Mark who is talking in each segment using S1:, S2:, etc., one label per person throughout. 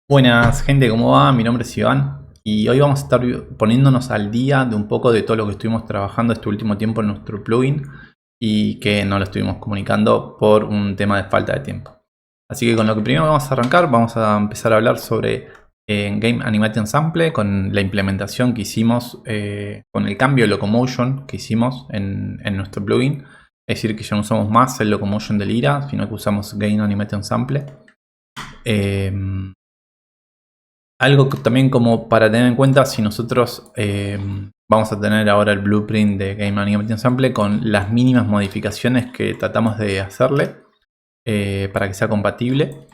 S1: Buenas gente, ¿cómo va? Mi nombre es Iván y hoy vamos a estar poniéndonos al día de un poco de todo lo que estuvimos trabajando este último tiempo en nuestro plugin y que no lo estuvimos comunicando por un tema de falta de tiempo. Así que con lo que primero vamos a arrancar, vamos a empezar a hablar sobre Game Animation Sample con la implementación que hicimos, con el cambio de Locomotion que hicimos en nuestro plugin. Es decir, que ya no usamos más el Locomotion de Lira, sino que usamos Game Animation Sample. Algo también como para tener en cuenta, si nosotros vamos a tener ahora el blueprint de Game Animation Sample con las mínimas modificaciones que tratamos de hacerle para que sea compatible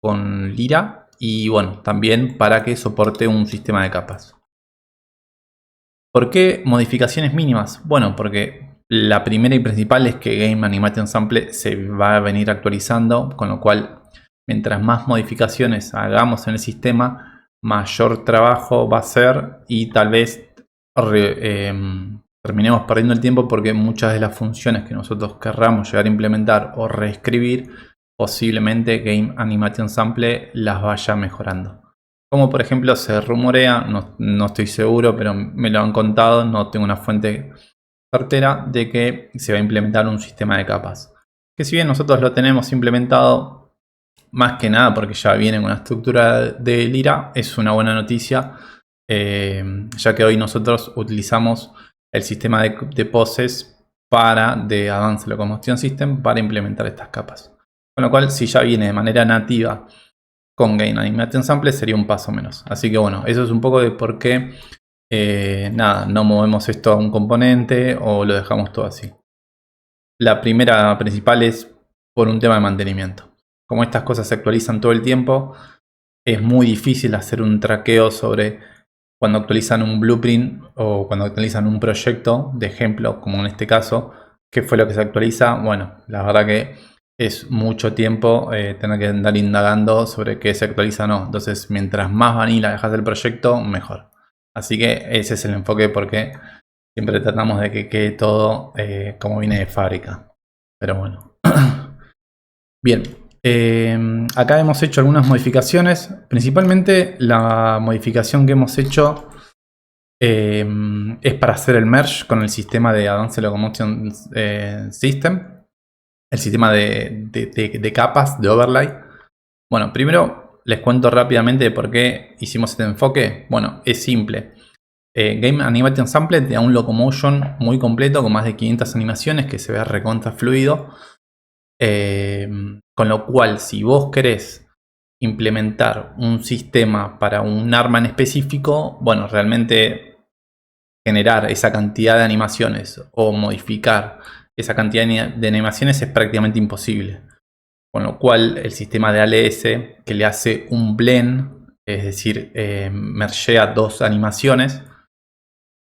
S1: con Lira y bueno, también para que soporte un sistema de capas. ¿Por qué modificaciones mínimas? Bueno, porque la primera y principal es que Game Animation Sample se va a venir actualizando, con lo cual mientras más modificaciones hagamos en el sistema, mayor trabajo va a ser y tal vez terminemos perdiendo el tiempo porque muchas de las funciones que nosotros querramos llegar a implementar o reescribir, posiblemente Game Animation Sample las vaya mejorando. Como por ejemplo se rumorea, no estoy seguro, pero me lo han contado, no tengo una fuente certera de que se va a implementar un sistema de capas. Que si bien nosotros lo tenemos implementado, más que nada porque ya viene con una estructura de Lira, es una buena noticia, ya que hoy nosotros utilizamos el sistema de poses de Advanced Locomotion System para implementar estas capas. Con lo cual, si ya viene de manera nativa con Game Animation Sample, sería un paso menos. Así que bueno, eso es un poco de por qué no movemos esto a un componente o lo dejamos todo así. La primera principal es por un tema de mantenimiento. Como estas cosas se actualizan todo el tiempo, es muy difícil hacer un traqueo sobre cuando actualizan un blueprint o cuando actualizan un proyecto, de ejemplo, como en este caso, qué fue lo que se actualiza. Bueno, la verdad que es mucho tiempo tener que andar indagando sobre qué se actualiza o no. Entonces, mientras más vanilla dejas del proyecto, mejor. Así que ese es el enfoque porque siempre tratamos de que quede todo como viene de fábrica. Pero bueno. Bien. Acá hemos hecho algunas modificaciones. Principalmente la modificación que hemos hecho es para hacer el merge con el sistema de Advanced Locomotion System. El sistema de capas, de overlay. Bueno, primero les cuento rápidamente por qué hicimos este enfoque. Bueno, es simple. Game Animation Sample te da un Locomotion muy completo con más de 500 animaciones que se ve recontra fluido. Con lo cual, si vos querés implementar un sistema para un arma en específico, bueno, realmente generar esa cantidad de animaciones o modificar esa cantidad de animaciones es prácticamente imposible. Con lo cual, el sistema de ALS que le hace un blend, es decir, mergea dos animaciones.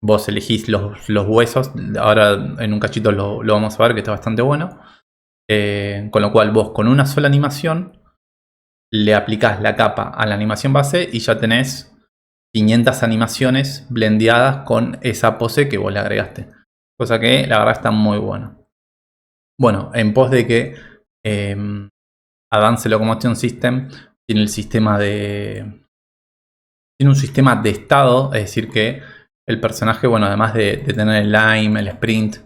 S1: Vos elegís los huesos, ahora en un cachito lo vamos a ver que está bastante bueno. Con lo cual vos con una sola animación le aplicás la capa a la animación base y ya tenés 500 animaciones blendeadas con esa pose que vos le agregaste. Cosa que la verdad está muy buena. Bueno, en pos de que Advanced Locomotion System tiene el sistema tiene un sistema de estado, es decir que el personaje, bueno, además de tener el lime, el sprint,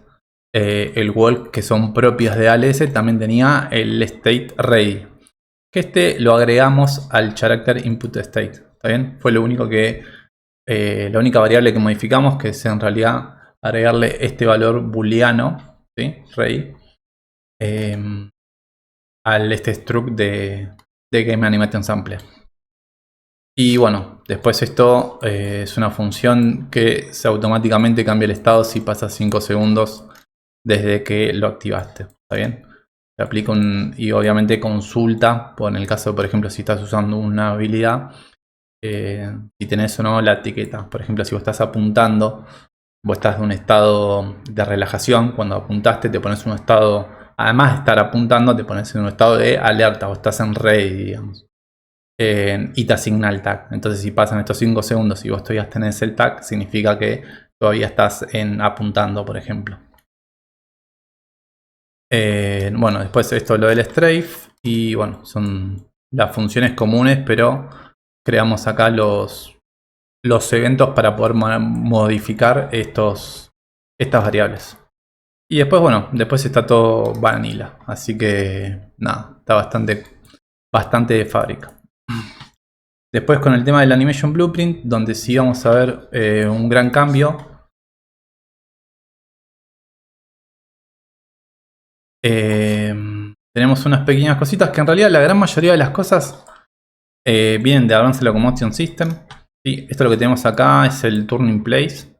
S1: el walk que son propios de ALS, también tenía el state ready. Que este lo agregamos al character input state. ¿Está bien? Fue lo único que la única variable que modificamos, que es en realidad agregarle este valor booleano, ¿sí? Ready, al struct de Game Animation Sample. Y bueno, después esto es una función que se automáticamente cambia el estado si pasa 5 segundos desde que lo activaste. ¿Está bien? Se aplica y obviamente consulta, en el caso, por ejemplo, si estás usando una habilidad, si tenés o no la etiqueta. Por ejemplo, si vos estás apuntando, vos estás en un estado de relajación, cuando apuntaste te pones en un estado, además de estar apuntando, te pones en un estado de alerta o estás en ready, digamos. Y te asigna el tag. Entonces si pasan estos 5 segundos y vos todavía tenés el tag, significa que todavía estás apuntando, por ejemplo. Bueno, después esto lo del strafe y bueno, son las funciones comunes, pero creamos acá los eventos para poder modificar estas variables. Y después, bueno, después está todo vanilla. Así que nada, está bastante de fábrica. Después con el tema del Animation Blueprint, donde sí vamos a ver un gran cambio. Tenemos unas pequeñas cositas que en realidad la gran mayoría de las cosas vienen de Advanced Locomotion System. ¿Sí? Esto lo que tenemos acá es el Turning Place.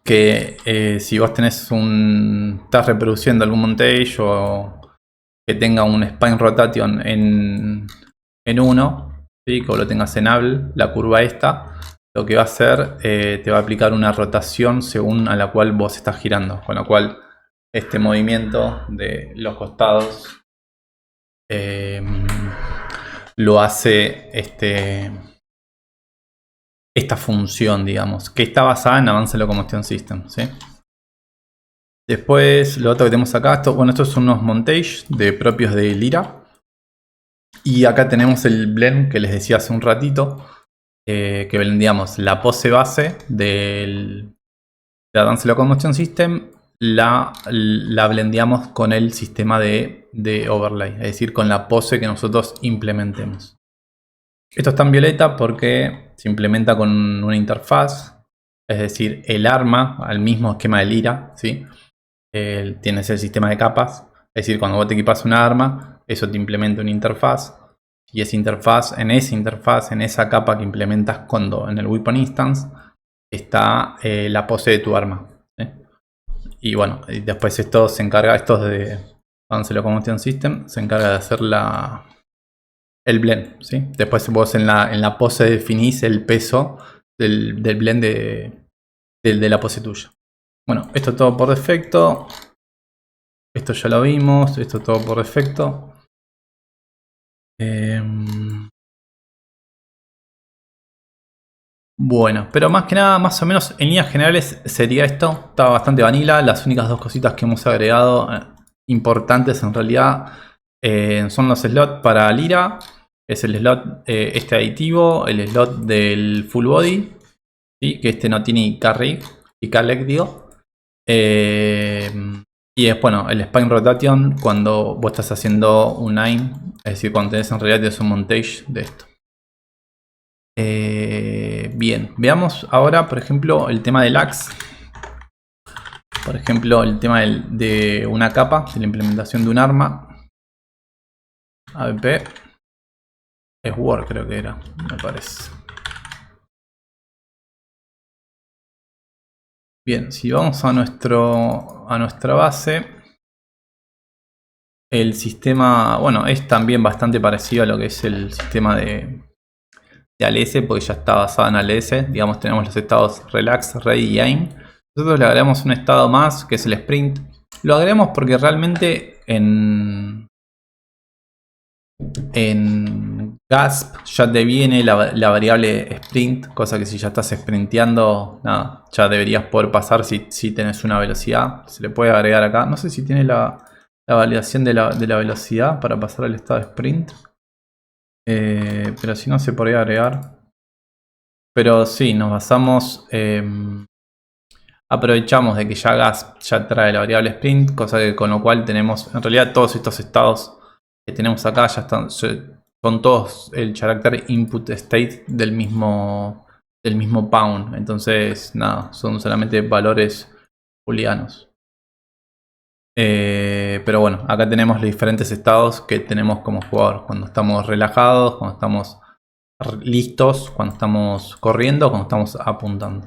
S1: Que si vos estás reproduciendo algún montage o que tenga un Spine Rotation en 1, ¿sí? Que lo tengas en Able, la curva esta, lo que va a hacer, te va a aplicar una rotación según a la cual vos estás girando. Con lo cual, este movimiento de los costados lo hace esta función, digamos, que está basada en Advanced Locomotion System, ¿sí? Después, lo otro que tenemos acá, estos son unos montage propios de Lyra. Y acá tenemos el blend que les decía hace un ratito, que blendeamos la pose base de Advanced Locomotion System, la blendeamos con el sistema de overlay, es decir, con la pose que nosotros implementemos. Esto está en violeta porque se implementa con una interfaz, es decir, el arma, al mismo esquema de Lyra, ¿sí? Tienes el sistema de capas, es decir, cuando vos te equipas una arma, eso te implementa una interfaz. Y esa interfaz, en esa capa que implementas en el Weapon Instance, está la pose de tu arma, ¿sí? Y bueno, y después esto de Advanced Locomotion System, se encarga de hacer el blend, ¿sí? Después vos en la pose definís el peso del blend de la pose tuya. Bueno, esto todo por defecto. Esto ya lo vimos. Esto todo por defecto. Bueno, pero más que nada, más o menos en líneas generales sería esto. Estaba bastante vanilla. Las únicas dos cositas que hemos agregado importantes en realidad son los slots para Lyra. Es el slot este aditivo, el slot del full body, ¿sí? Que este no tiene y Calec, digo. Y es bueno, el Spine Rotation cuando vos estás haciendo un AIM, es decir, cuando tenés en realidad un montage de esto. Bien, veamos ahora, por ejemplo, el tema del axe. Por ejemplo, el tema de una capa, de la implementación de un arma. AVP. Es War, creo que era, me parece. Bien, si vamos a nuestra base, el sistema, bueno, es también bastante parecido a lo que es el sistema de ALS, porque ya está basado en ALS. Digamos, tenemos los estados Relax, Ready y Aim. Nosotros le agregamos un estado más, que es el Sprint. Lo agregamos porque realmente en GASP ya te viene la variable Sprint, cosa que si ya estás sprinteando, nada, ya deberías poder pasar si tenés una velocidad. Se le puede agregar acá. No sé si tiene la validación de la velocidad para pasar al estado de Sprint. Pero si no, se podría agregar. Pero sí, nos basamos, aprovechamos de que ya GASP ya trae la variable Sprint, cosa que con lo cual tenemos, en realidad todos estos estados que tenemos acá ya están, son todos el carácter input state del mismo pound. Entonces, nada, son solamente valores booleanos. Pero bueno, acá tenemos los diferentes estados que tenemos como jugador. Cuando estamos relajados, cuando estamos listos, cuando estamos corriendo, cuando estamos apuntando,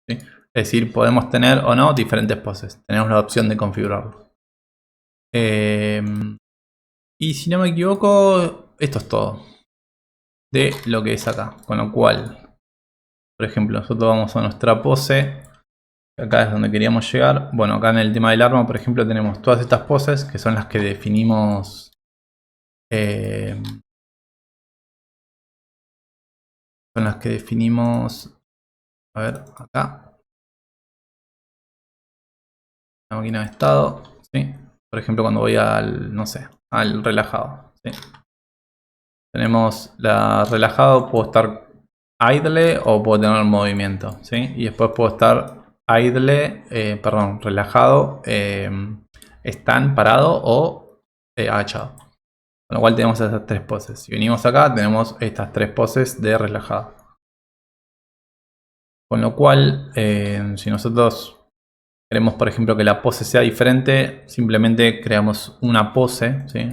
S1: ¿sí? Es decir, podemos tener o no diferentes poses. Tenemos la opción de configurarlo. Y si no me equivoco, esto es todo de lo que es acá. Con lo cual, por ejemplo, nosotros vamos a nuestra pose. Acá es donde queríamos llegar. Bueno, acá en el tema del arma, por ejemplo, tenemos todas estas poses que son las que definimos. Son las que definimos. A ver, acá. La máquina de estado. ¿Sí? Por ejemplo, cuando voy al, no sé, al relajado. ¿Sí? Tenemos la relajado, puedo estar idle o puedo tener movimiento, ¿sí? Y después puedo estar idle, relajado, stand, parado o agachado. Con lo cual tenemos esas tres poses. Si venimos acá, tenemos estas tres poses de relajado. Con lo cual, si nosotros queremos, por ejemplo, que la pose sea diferente, simplemente creamos una pose, ¿sí?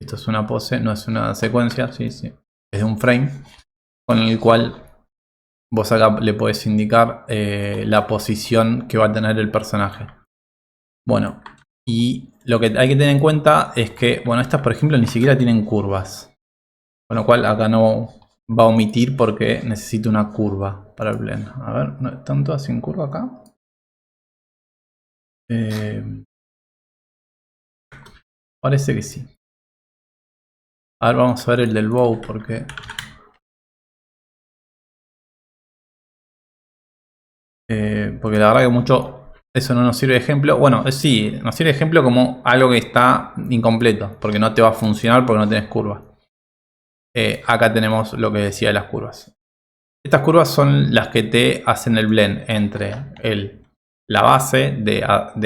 S1: Esto es una pose, no es una secuencia, ¿sí? Sí. Es de un frame, con el cual vos acá le podés indicar la posición que va a tener el personaje. Bueno, y lo que hay que tener en cuenta es que, bueno, estas por ejemplo ni siquiera tienen curvas. Con lo cual acá no va a omitir porque necesito una curva para el blend. A ver, ¿no están todas sin curva acá? Parece que sí. A ver, vamos a ver el del bow porque... porque la verdad que mucho eso no nos sirve de ejemplo. Bueno, sí, nos sirve de ejemplo como algo que está incompleto, porque no te va a funcionar porque no tenés curva. Acá tenemos lo que decía de las curvas. Estas curvas son las que te hacen el blend entre la base de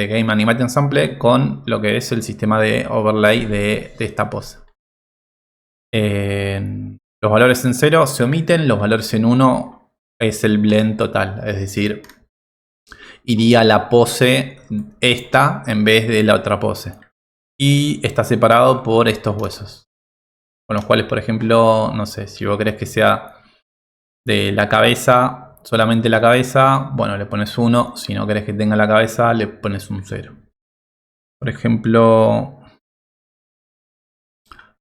S1: Game Animation Sample con lo que es el sistema de overlay de esta pose. Los valores en 0 se omiten, los valores en 1 es el blend total, es decir, iría la pose esta en vez de la otra pose. Y está separado por estos huesos. Con los cuales, por ejemplo, no sé, si vos querés que sea de la cabeza, solamente la cabeza, bueno, le pones 1. Si no querés que tenga la cabeza, le pones un 0. Por ejemplo,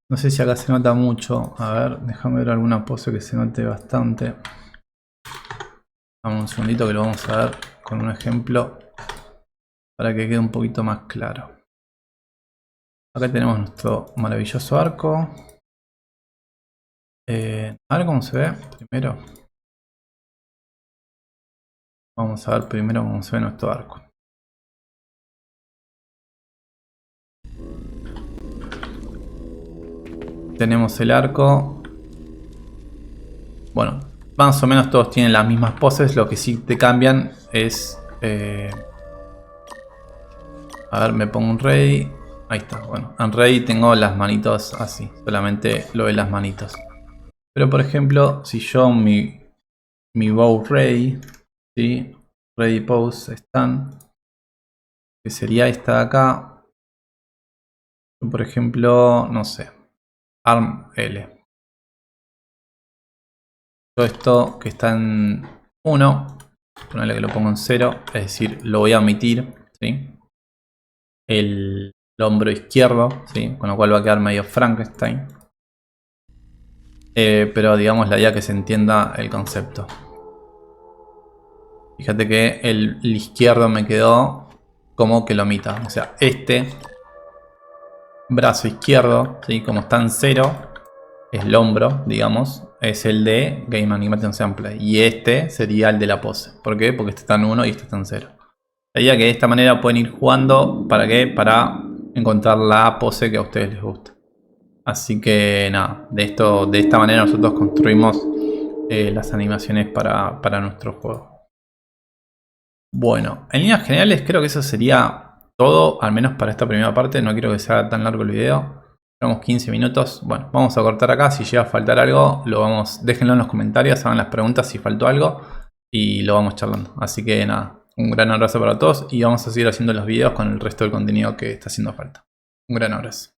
S1: no sé si acá se nota mucho. A ver, déjame ver alguna pose que se note bastante. Dame un segundito que lo vamos a ver con un ejemplo para que quede un poquito más claro. Acá tenemos nuestro maravilloso arco. A ver cómo se ve primero. Vamos a ver primero cómo se ve nuestro arco. Tenemos el arco. Bueno, más o menos todos tienen las mismas poses. Lo que sí te cambian es... a ver, me pongo un ready. Ahí está, bueno, en ready tengo las manitos así. Solamente lo de las manitos. Pero por ejemplo, si yo mi bow ready, ¿sí? Ready pose stand, que sería esta de acá. Por ejemplo, no sé, arm L. Todo esto que está en 1, ponerle que lo pongo en 0, es decir, lo voy a omitir, ¿sí? El hombro izquierdo, ¿sí? Con lo cual va a quedar medio Frankenstein. Pero digamos la idea que se entienda el concepto. Fíjate que el izquierdo me quedó como que lo omita. O sea, este brazo izquierdo, ¿sí? Como está en 0, es el hombro, digamos, es el de Game Animation Sample. Y este sería el de la pose. ¿Por qué? Porque este está en 1 y este está en 0. La idea que de esta manera pueden ir jugando. ¿Para qué? Para encontrar la pose que a ustedes les gusta. Así que nada, de esta manera nosotros construimos las animaciones para nuestro juego. Bueno, en líneas generales creo que eso sería todo, al menos para esta primera parte. No quiero que sea tan largo el video. Llevamos 15 minutos. Bueno, vamos a cortar acá. Si llega a faltar algo, déjenlo en los comentarios, hagan las preguntas si faltó algo y lo vamos charlando. Así que nada, un gran abrazo para todos y vamos a seguir haciendo los videos con el resto del contenido que está haciendo falta. Un gran abrazo.